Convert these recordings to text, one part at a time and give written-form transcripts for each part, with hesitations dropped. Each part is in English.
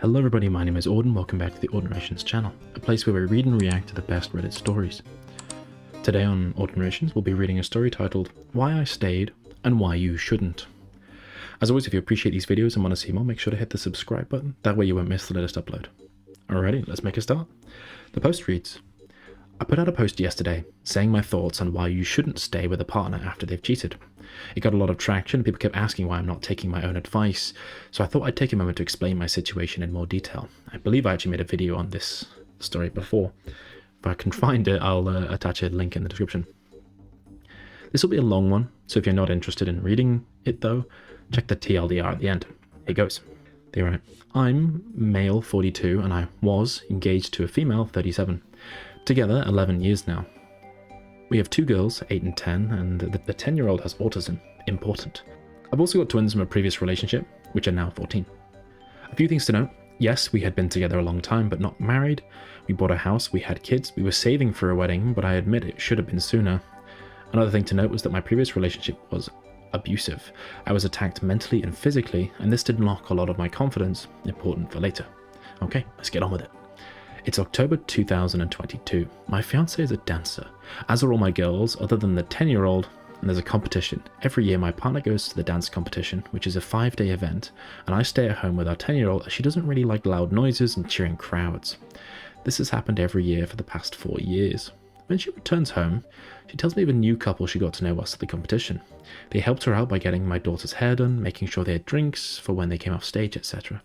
Hello everybody, my name is Aud and welcome back to the Aud Narrations channel, a place where we read and react to the best Reddit stories. Today on Aud Narrations, we'll be reading a story titled, Why I Stayed and Why You Shouldn't. As always, if you appreciate these videos and want to see more, make sure to hit the subscribe button, that way you won't miss the latest upload. Alrighty, let's make a start. The post reads, I put out a post yesterday saying my thoughts on why you shouldn't stay with a partner after they've cheated. It got a lot of traction and people kept asking why I'm not taking my own advice, so I thought I'd take a moment to explain my situation in more detail. I believe I actually made a video on this story before. If I can find it, I'll attach a link in the description. This will be a long one, so if you're not interested in reading it though, check the TLDR at the end. Here it goes. They write, I'm male 42 and I was engaged to a female 37. Together 11 years now. We have two girls, 8 and 10, and the 10-year-old has autism. Important. I've also got twins from a previous relationship, which are now 14. A few things to note. Yes, we had been together a long time, but not married. We bought a house, we had kids, we were saving for a wedding, but I admit it should have been sooner. Another thing to note was that my previous relationship was abusive. I was attacked mentally and physically, and this did knock a lot of my confidence. Important for later. Okay, let's get on with it. It's October 2022. My fiance is a dancer, as are all my girls other than the 10-year-old, and there's a competition. Every year my partner goes to the dance competition, which is a 5-day event, and I stay at home with our 10-year-old as she doesn't really like loud noises and cheering crowds. This has happened every year for the past 4 years. When she returns home, she tells me of a new couple she got to know whilst at the competition. They helped her out by getting my daughter's hair done, making sure they had drinks for when they came off stage, etc.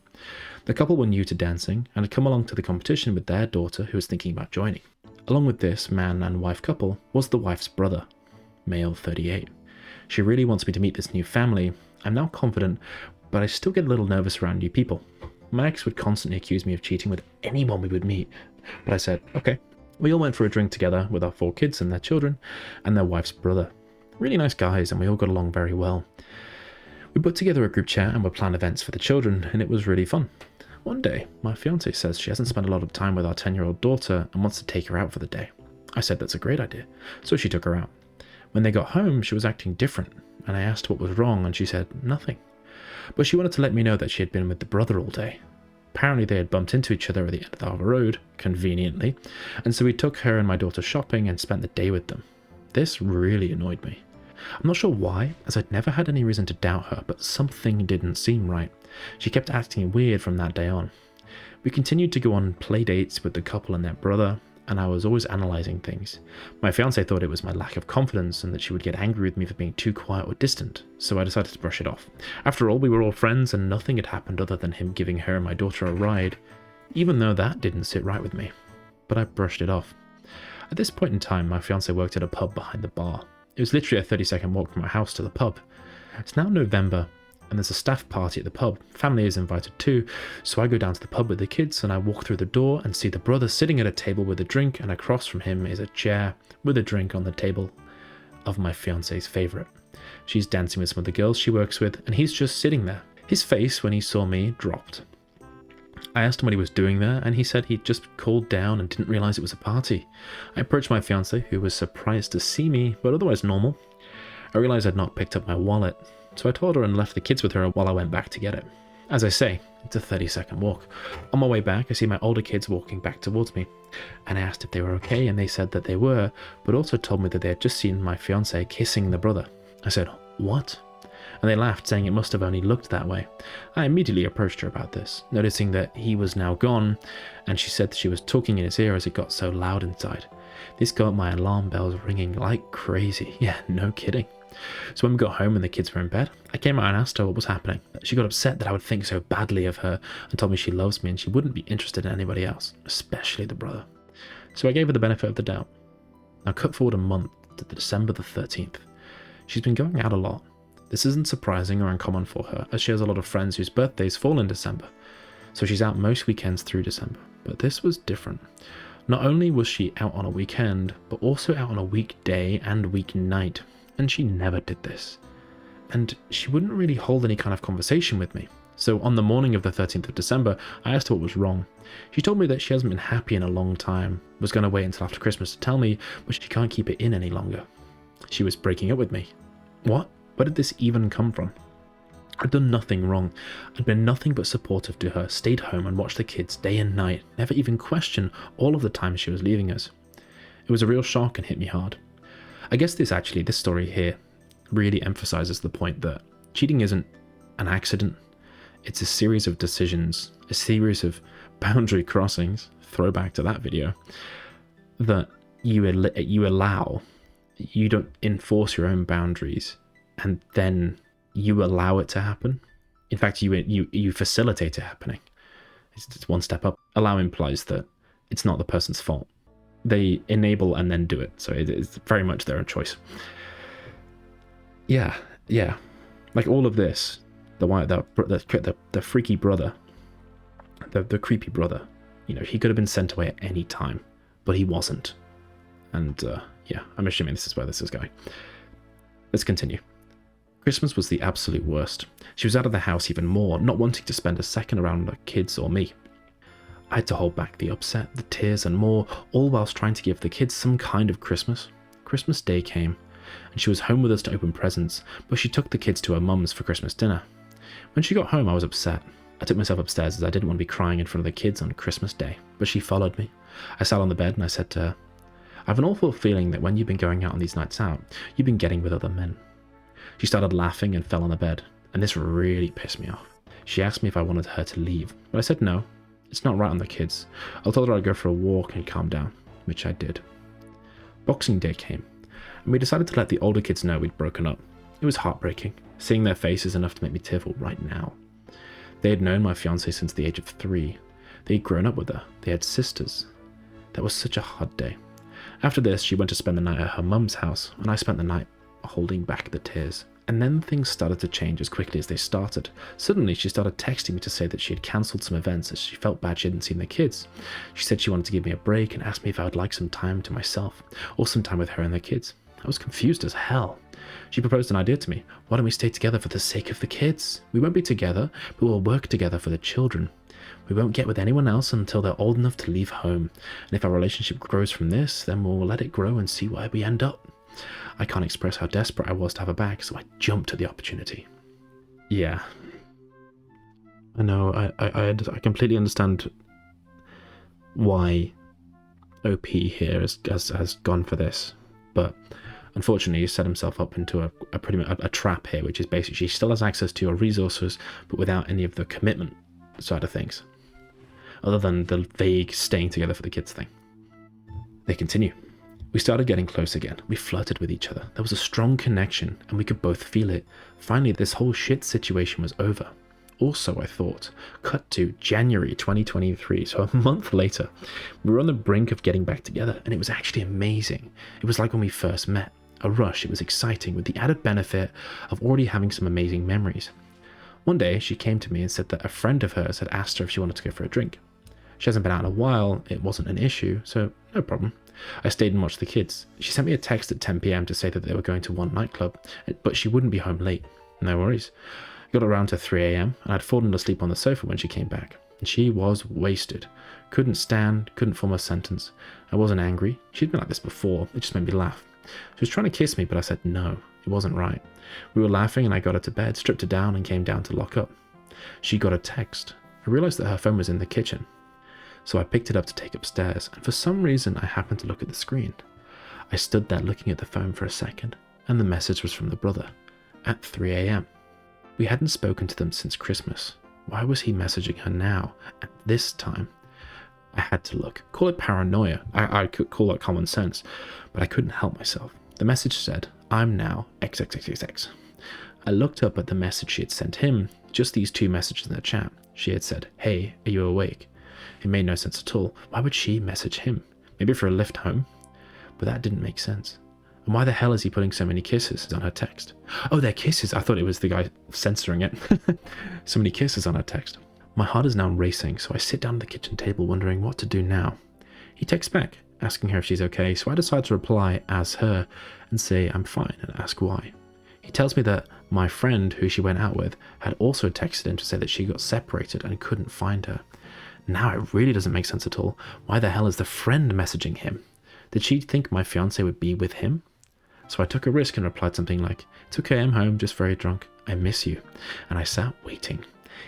The couple were new to dancing and had come along to the competition with their daughter who was thinking about joining. Along with this man and wife couple was the wife's brother, male 38. She really wants me to meet this new family. I'm now confident, but I still get a little nervous around new people. My ex would constantly accuse me of cheating with anyone we would meet, but I said, okay. We all went for a drink together with our 4 kids and their children and their wife's brother. Really nice guys, and we all got along very well. We put together a group chat and we planned events for the children, and it was really fun. One day, my fiance says she hasn't spent a lot of time with our 10-year-old daughter and wants to take her out for the day. I said that's a great idea, so she took her out. When they got home, she was acting different, and I asked what was wrong, and she said nothing. But she wanted to let me know that she had been with the brother all day. Apparently they had bumped into each other at the end of the road, conveniently, and so we took her and my daughter shopping and spent the day with them. This really annoyed me. I'm not sure why, as I'd never had any reason to doubt her, but something didn't seem right. She kept acting weird from that day on. We continued to go on play dates with the couple and their brother, and I was always analysing things. My fiancé thought it was my lack of confidence and that she would get angry with me for being too quiet or distant, so I decided to brush it off. After all, we were all friends and nothing had happened other than him giving her and my daughter a ride, even though that didn't sit right with me. But I brushed it off. At this point in time, my fiancé worked at a pub behind the bar. It was literally a 30-second walk from our house to the pub. It's now November, and there's a staff party at the pub. Family is invited too, so I go down to the pub with the kids and I walk through the door and see the brother sitting at a table with a drink, and across from him is a chair with a drink on the table of my fiance's favourite. She's dancing with some of the girls she works with, and he's just sitting there. His face, when he saw me, dropped. I asked him what he was doing there, and he said he'd just called down and didn't realise it was a party. I approached my fiancé, who was surprised to see me, but otherwise normal. I realised I'd not picked up my wallet, so I told her and left the kids with her while I went back to get it. As I say, it's a 30-second walk. On my way back, I see my older kids walking back towards me, and I asked if they were okay, and they said that they were, but also told me that they had just seen my fiancé kissing the brother. I said, what? And they laughed, saying it must have only looked that way. I immediately approached her about this, noticing that he was now gone, and she said that she was talking in his ear as it got so loud inside. This got my alarm bells ringing like crazy. Yeah, no kidding. So when we got home and the kids were in bed, I came out and asked her what was happening. She got upset that I would think so badly of her and told me she loves me and she wouldn't be interested in anybody else, especially the brother. So I gave her the benefit of the doubt. Now cut forward a month to December the 13th. She's been going out a lot. This isn't surprising or uncommon for her, as she has a lot of friends whose birthdays fall in December, so she's out most weekends through December. But this was different. Not only was she out on a weekend, but also out on a weekday and weeknight, and she never did this. And she wouldn't really hold any kind of conversation with me. So on the morning of the 13th of December, I asked her what was wrong. She told me that she hasn't been happy in a long time, was going to wait until after Christmas to tell me, but she can't keep it in any longer. She was breaking up with me. What? Where did this even come from? I'd done nothing wrong. I'd been nothing but supportive to her, stayed home and watched the kids day and night, never even questioned all of the times she was leaving us. It was a real shock and hit me hard. I guess this story here really emphasizes the point that cheating isn't an accident. It's a series of decisions, a series of boundary crossings, throwback to that video, that you allow. You don't enforce your own boundaries and then you allow it to happen. In fact, you facilitate it happening. It's one step up. Allow implies that it's not the person's fault. They enable and then do it, so it's very much their own choice. Yeah. Like all of this, the freaky brother, the creepy brother, he could have been sent away at any time, but he wasn't. And yeah, I'm assuming this is where this is going. Let's continue. Christmas was the absolute worst. She was out of the house even more, not wanting to spend a second around the kids or me. I had to hold back the upset, the tears and more, all whilst trying to give the kids some kind of Christmas. Christmas Day came, and she was home with us to open presents, but she took the kids to her mum's for Christmas dinner. When she got home, I was upset. I took myself upstairs as I didn't want to be crying in front of the kids on Christmas Day, but she followed me. I sat on the bed and I said to her, I have an awful feeling that when you've been going out on these nights out, you've been getting with other men. She started laughing and fell on the bed, and this really pissed me off. She asked me if I wanted her to leave, but I said no. It's not right on the kids. I told her I'd go for a walk and calm down, which I did. Boxing Day came, and we decided to let the older kids know we'd broken up. It was heartbreaking. Seeing their faces enough to make me tearful right now. They had known my fiancée since the age of 3. They'd grown up with her. They had sisters. That was such a hard day. After this, she went to spend the night at her mum's house, and I spent the night holding back the tears. And then things started to change as quickly as they started. Suddenly, she started texting me to say that she had cancelled some events as she felt bad she hadn't seen the kids. She said she wanted to give me a break and asked me if I would like some time to myself, or some time with her and the kids. I was confused as hell. She proposed an idea to me. Why don't we stay together for the sake of the kids? We won't be together, but we'll work together for the children. We won't get with anyone else until they're old enough to leave home. And if our relationship grows from this, then we'll let it grow and see where we end up. I can't express how desperate I was to have her back, so I jumped at the opportunity. Yeah. I know, I completely understand why OP here has gone for this, but unfortunately, he set himself up into a trap here, which is basically she still has access to your resources, but without any of the commitment side of things, other than the vague staying together for the kids thing. They continue. We started getting close again. We flirted with each other. There was a strong connection, and we could both feel it. Finally, this whole shit situation was over. Also, I thought, cut to January 2023, so a month later, we were on the brink of getting back together, and it was actually amazing. It was like when we first met. A rush, it was exciting, with the added benefit of already having some amazing memories. One day, she came to me and said that a friend of hers had asked her if she wanted to go for a drink. She hasn't been out in a while, it wasn't an issue, so no problem. I stayed and watched the kids. She sent me a text at 10 PM to say that they were going to one nightclub, but she wouldn't be home late. No worries. I got around to 3 AM, and I'd fallen asleep on the sofa when she came back. And she was wasted. Couldn't stand, couldn't form a sentence. I wasn't angry. She'd been like this before, it just made me laugh. She was trying to kiss me, but I said no, it wasn't right. We were laughing and I got her to bed, stripped her down and came down to lock up. She got a text. I realised that her phone was in the kitchen. So I picked it up to take upstairs, and for some reason I happened to look at the screen. I stood there looking at the phone for a second, and the message was from the brother, at 3 AM. We hadn't spoken to them since Christmas. Why was he messaging her now, at this time? I had to look. Call it paranoia. I could call it common sense, but I couldn't help myself. The message said, I'm now XXXXX. I looked up at the message she had sent him, just these 2 messages in the chat. She had said, hey, are you awake? It made no sense at all. Why would she message him? Maybe for a lift home? But that didn't make sense. And why the hell is he putting so many kisses on her text? Oh, they're kisses. I thought it was the guy censoring it. So many kisses on her text. My heart is now racing, so I sit down at the kitchen table wondering what to do now. He texts back, asking her if she's okay, so I decide to reply as her and say I'm fine and ask why. He tells me that my friend, who she went out with, had also texted him to say that she got separated and couldn't find her. Now it really doesn't make sense at all. Why the hell is the friend messaging him? Did she think my fiancé would be with him? So I took a risk and replied something like, it's okay, I'm home, just very drunk. I miss you. And I sat waiting.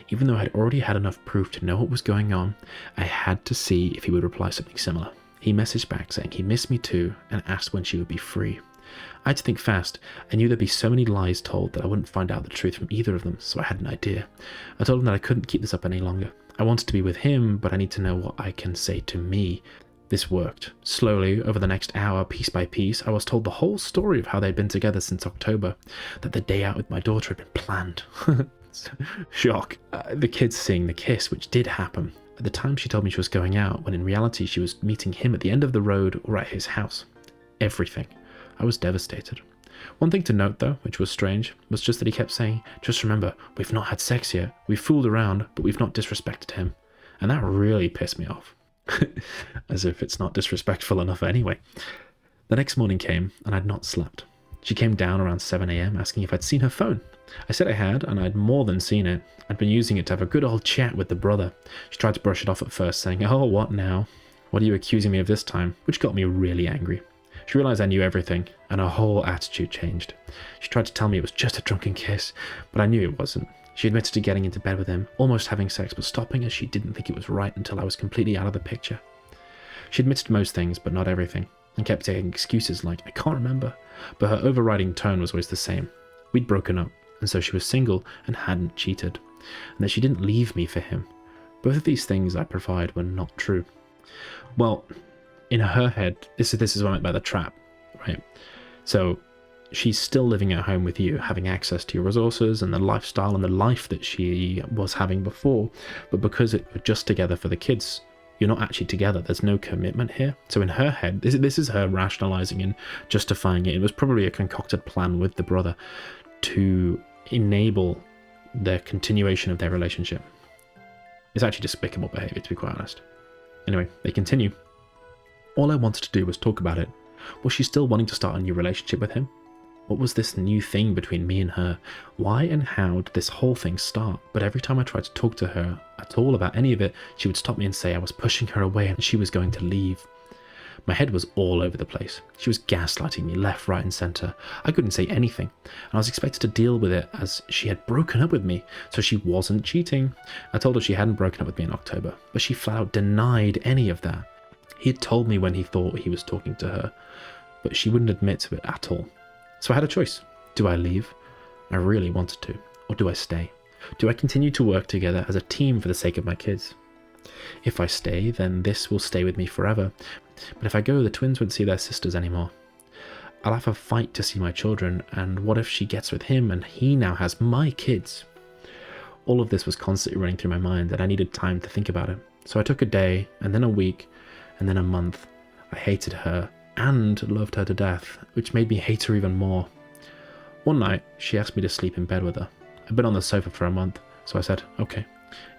Even though I had already had enough proof to know what was going on, I had to see if he would reply something similar. He messaged back saying he missed me too and asked when she would be free. I had to think fast. I knew there'd be so many lies told that I wouldn't find out the truth from either of them, so I had an idea. I told him that I couldn't keep this up any longer. I wanted to be with him, but I need to know what I can say to me. This worked. Slowly, over the next hour, piece by piece, I was told the whole story of how they'd been together since October, that the day out with my daughter had been planned. Shock. The kids seeing the kiss, which did happen. At the time she told me she was going out, when in reality she was meeting him at the end of the road or at his house. Everything. I was devastated. One thing to note though, which was strange, was just that he kept saying, just remember, we've not had sex yet, we've fooled around, but we've not disrespected him. And that really pissed me off. As if it's not disrespectful enough anyway. The next morning came, and I'd not slept. She came down around 7 AM asking if I'd seen her phone. I said I had, and I'd more than seen it. I'd been using it to have a good old chat with the brother. She tried to brush it off at first, saying, oh, what now? What are you accusing me of this time? Which got me really angry. She realised I knew everything, and her whole attitude changed. She tried to tell me it was just a drunken kiss, but I knew it wasn't. She admitted to getting into bed with him, almost having sex, but stopping as she didn't think it was right until I was completely out of the picture. She admitted to most things, but not everything, and kept saying excuses like, I can't remember, but her overriding tone was always the same. We'd broken up, and so she was single and hadn't cheated, and that she didn't leave me for him. Both of these things I provide were not true. Well, in her head, this is what I meant by the trap, right? So she's still living at home with you, having access to your resources and the lifestyle and the life that she was having before, but because you're just together for the kids, you're not actually together. There's no commitment here. So in her head, this is her rationalizing and justifying it. It was probably a concocted plan with the brother to enable the continuation of their relationship. It's actually despicable behavior, to be quite honest. Anyway, they continue. All I wanted to do was talk about it. Was she still wanting to start a new relationship with him? What was this new thing between me and her? Why and how did this whole thing start? But every time I tried to talk to her at all about any of it, she would stop me and say I was pushing her away and she was going to leave. My head was all over the place. She was gaslighting me left, right and centre. I couldn't say anything, and I was expected to deal with it as she had broken up with me, so she wasn't cheating. I told her she hadn't broken up with me in October, but she flat out denied any of that. He had told me when he thought he was talking to her, but she wouldn't admit to it at all. So I had a choice. Do I leave? I really wanted to. Or do I stay? Do I continue to work together as a team for the sake of my kids? If I stay, then this will stay with me forever. But if I go, the twins won't see their sisters anymore. I'll have a fight to see my children, and what if she gets with him and he now has my kids? All of this was constantly running through my mind, and I needed time to think about it. So I took a day, and then a week, and then a month. I hated her and loved her to death, which made me hate her even more. One night, she asked me to sleep in bed with her. I'd been on the sofa for a month, so I said, okay.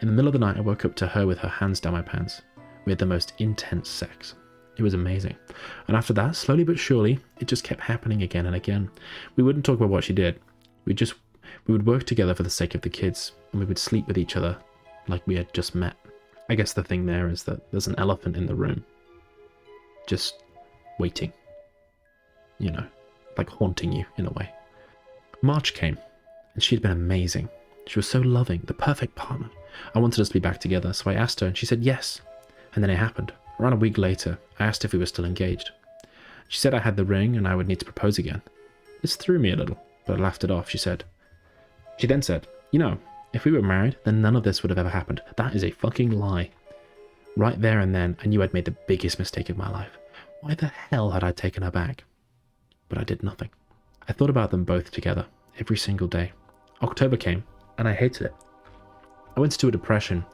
In the middle of the night, I woke up to her with her hands down my pants. We had the most intense sex. It was amazing. And after that, slowly but surely, it just kept happening again and again. We wouldn't talk about what she did. We would work together for the sake of the kids, and we would sleep with each other like we had just met. I guess the thing there is that there's an elephant in the room. Just waiting. You know, like haunting you in a way. March came, and she had been amazing. She was so loving, the perfect partner. I wanted us to be back together, so I asked her, and she said yes. And then it happened. Around a week later, I asked if we were still engaged. She said I had the ring and I would need to propose again. This threw me a little, but I laughed it off. She then said, you know, if we were married, then none of this would have ever happened. That is a fucking lie. Right there and then, I knew I'd made the biggest mistake of my life. Why the hell had I taken her back? But I did nothing. I thought about them both together, every single day. October came, and I hated it. I went into a depression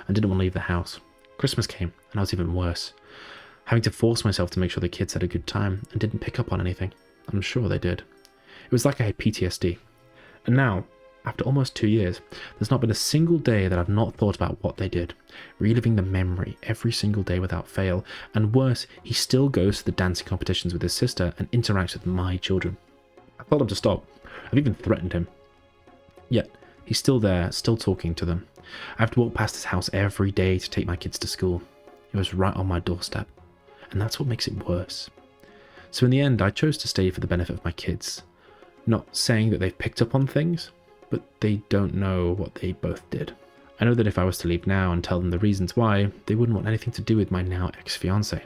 and didn't want to leave the house. Christmas came, and I was even worse. Having to force myself to make sure the kids had a good time and didn't pick up on anything. I'm sure they did. It was like I had PTSD. And now, after almost 2 years, there's not been a single day that I've not thought about what they did, reliving the memory every single day without fail, and worse, he still goes to the dancing competitions with his sister and interacts with my children. I told him to stop. I've even threatened him. Yet, he's still there, still talking to them. I have to walk past his house every day to take my kids to school. It was right on my doorstep, and that's what makes it worse. So in the end, I chose to stay for the benefit of my kids. Not saying that they've picked up on things, but they don't know what they both did. I know that if I was to leave now and tell them the reasons why, they wouldn't want anything to do with my now ex-fiancée,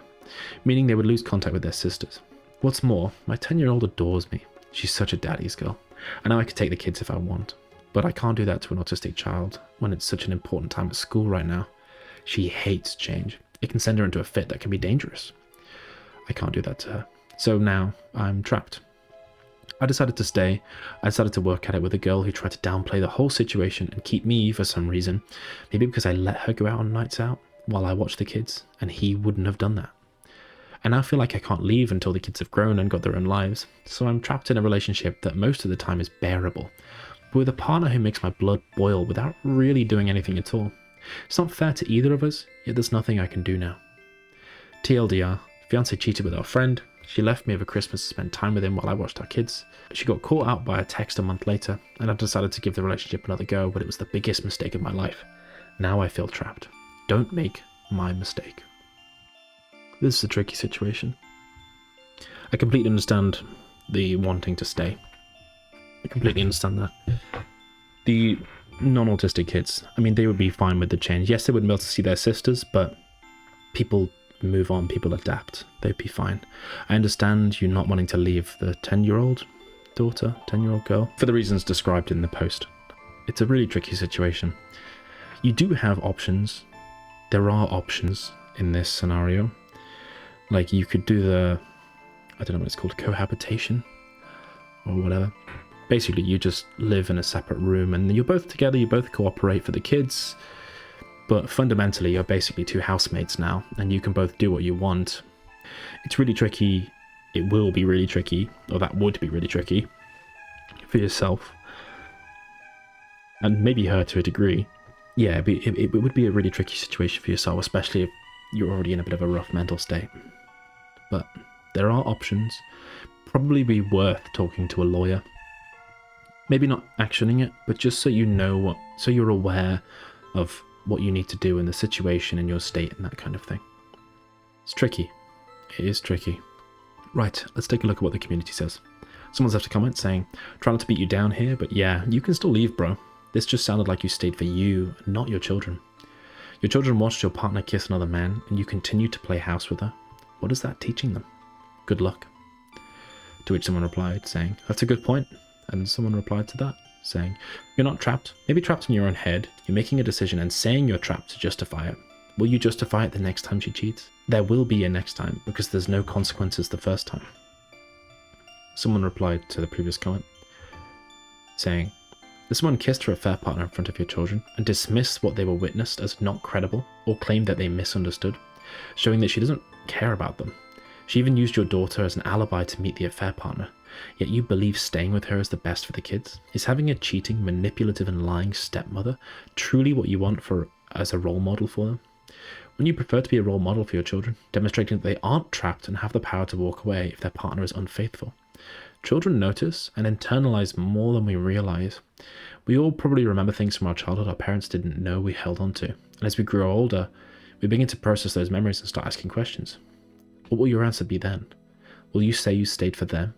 meaning they would lose contact with their sisters. What's more, my 10-year-old adores me. She's such a daddy's girl. I know I could take the kids if I want, but I can't do that to an autistic child when it's such an important time at school right now. She hates change. It can send her into a fit that can be dangerous. I can't do that to her. So now I'm trapped. I decided to stay. I decided to work at it with a girl who tried to downplay the whole situation and keep me for some reason. Maybe because I let her go out on nights out while I watched the kids, and he wouldn't have done that. I now feel like I can't leave until the kids have grown and got their own lives, so I'm trapped in a relationship that most of the time is bearable, but with a partner who makes my blood boil without really doing anything at all. It's not fair to either of us, yet there's nothing I can do now. TLDR, fiancé cheated with our friend. She left me over Christmas to spend time with him while I watched our kids. She got caught out by a text a month later, and I decided to give the relationship another go, but it was the biggest mistake of my life. Now I feel trapped. Don't make my mistake. This is a tricky situation. I completely understand the wanting to stay. I completely understand that. The non-autistic kids, I mean, they would be fine with the change. Yes, they wouldn't be able to see their sisters, but people move on, people adapt. They'd be fine. I understand you not wanting to leave the 10-year-old daughter, 10-year-old girl, for the reasons described in the post. It's a really tricky situation. You do have options. There are options in this scenario. Like, you could do the, I don't know what it's called, cohabitation or whatever. Basically, you just live in a separate room and you're both together, you both cooperate for the kids. But fundamentally, you're basically two housemates now, and you can both do what you want. It's really tricky. It will be really tricky, or that would be really tricky for yourself. And maybe her to a degree. Yeah, it would be a really tricky situation for yourself, especially if you're already in a bit of a rough mental state. But there are options. Probably be worth talking to a lawyer. Maybe not actioning it, but just so you know what, so you're aware of what you need to do in the situation, in your state, and that kind of thing. It's tricky. It is tricky. Right, let's take a look at what the community says. Someone's left a comment saying, try not to beat you down here, but yeah, you can still leave, bro. This just sounded like you stayed for you, not your children. Your children watched your partner kiss another man, and you continue to play house with her. What is that teaching them? Good luck. To which someone replied, saying, that's a good point. And someone replied to that, saying, you're not trapped, maybe trapped in your own head. You're making a decision and saying you're trapped to justify it. Will you justify it the next time she cheats? There will be a next time, because there's no consequences the first time. Someone replied to the previous comment, saying, this woman kissed her affair partner in front of your children and dismissed what they were witnessed as not credible or claimed that they misunderstood, showing that she doesn't care about them. She even used your daughter as an alibi to meet the affair partner, yet you believe staying with her is the best for the kids? Is having a cheating, manipulative and lying stepmother truly what you want as a role model for them? Wouldn't you prefer to be a role model for your children, demonstrating that they aren't trapped and have the power to walk away if their partner is unfaithful? Children notice and internalize more than we realize. We all probably remember things from our childhood our parents didn't know we held on to. And as we grow older, we begin to process those memories and start asking questions. What will your answer be then? Will you say you stayed for them?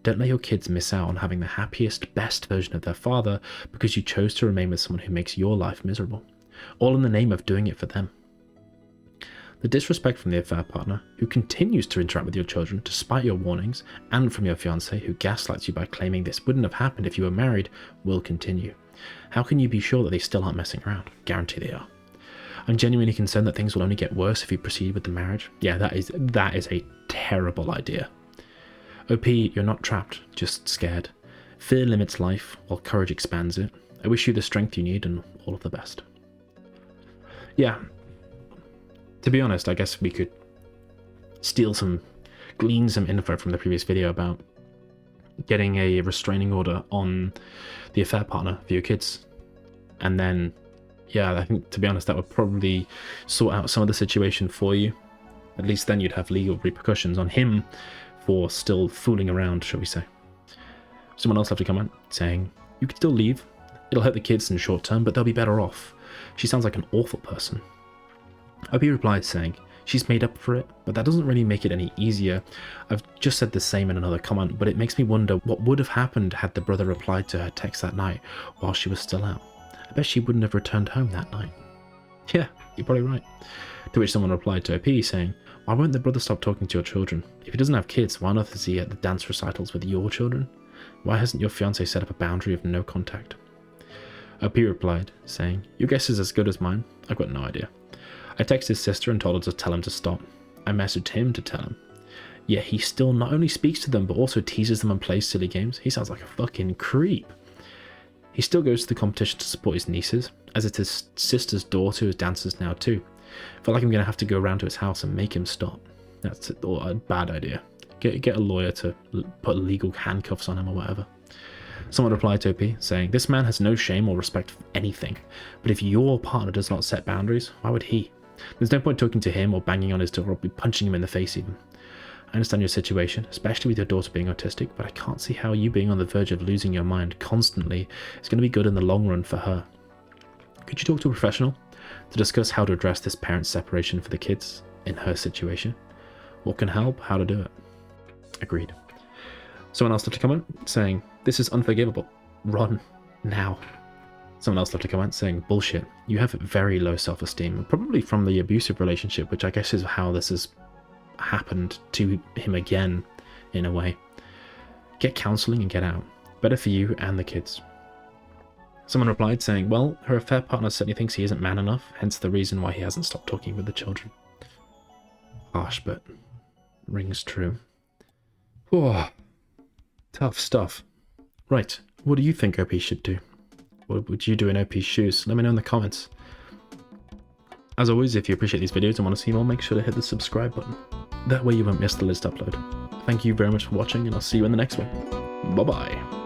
Don't let your kids miss out on having the happiest, best version of their father because you chose to remain with someone who makes your life miserable, all in the name of doing it for them. The disrespect from the affair partner, who continues to interact with your children despite your warnings, and from your fiancé, who gaslights you by claiming this wouldn't have happened if you were married, will continue. How can you be sure that they still aren't messing around? Guarantee they are. I'm genuinely concerned that things will only get worse if you proceed with the marriage. Yeah, that is a terrible idea. OP, you're not trapped, just scared. Fear limits life, while courage expands it. I wish you the strength you need and all of the best. Yeah. To be honest, I guess we could glean some info from the previous video about getting a restraining order on the affair partner for your kids. And then, yeah, I think, to be honest, that would probably sort out some of the situation for you. At least then you'd have legal repercussions on him for still fooling around, shall we say. Someone else left a comment saying, you could still leave. It'll hurt the kids in the short term, but they'll be better off. She sounds like an awful person. OP replied saying, She's made up for it, but that doesn't really make it any easier. I've just said the same in another comment, but it makes me wonder what would have happened had the brother replied to her text that night while she was still out. I bet she wouldn't have returned home that night. Yeah, you're probably right. To which someone replied to OP saying, why won't the brother stop talking to your children? If he doesn't have kids, why not is he at the dance recitals with your children? Why hasn't your fiance set up a boundary of no contact? OP replied, saying, your guess is as good as mine. I've got no idea. I texted his sister and told her to tell him to stop. I messaged him to tell him. Yet he still not only speaks to them, but also teases them and plays silly games. He sounds like a fucking creep. He still goes to the competition to support his nieces, as it's his sister's daughter who dances now too. I feel like I'm going to have to go around to his house and make him stop. That's a bad idea. Get a lawyer to put legal handcuffs on him or whatever. Someone replied to OP saying, this man has no shame or respect for anything, but if your partner does not set boundaries, why would he? There's no point talking to him or banging on his door or punching him in the face even. I understand your situation, especially with your daughter being autistic, but I can't see how you being on the verge of losing your mind constantly is going to be good in the long run for her. Could you talk to a professional to discuss how to address this parent separation for the kids in her situation? What can help? How to do it? Agreed. Someone else left a comment saying, this is unforgivable. Run. Now. Someone else left a comment saying, bullshit. You have very low self-esteem, probably from the abusive relationship, which I guess is how this has happened to him again, in a way. Get counselling and get out. Better for you and the kids. Someone replied saying, well, her affair partner certainly thinks he isn't man enough, hence the reason why he hasn't stopped talking with the children. Harsh, but rings true. Oh, tough stuff. Right, what do you think OP should do? What would you do in OP's shoes? Let me know in the comments. As always, if you appreciate these videos and want to see more, make sure to hit the subscribe button. That way you won't miss the latest upload. Thank you very much for watching, and I'll see you in the next one. Bye-bye.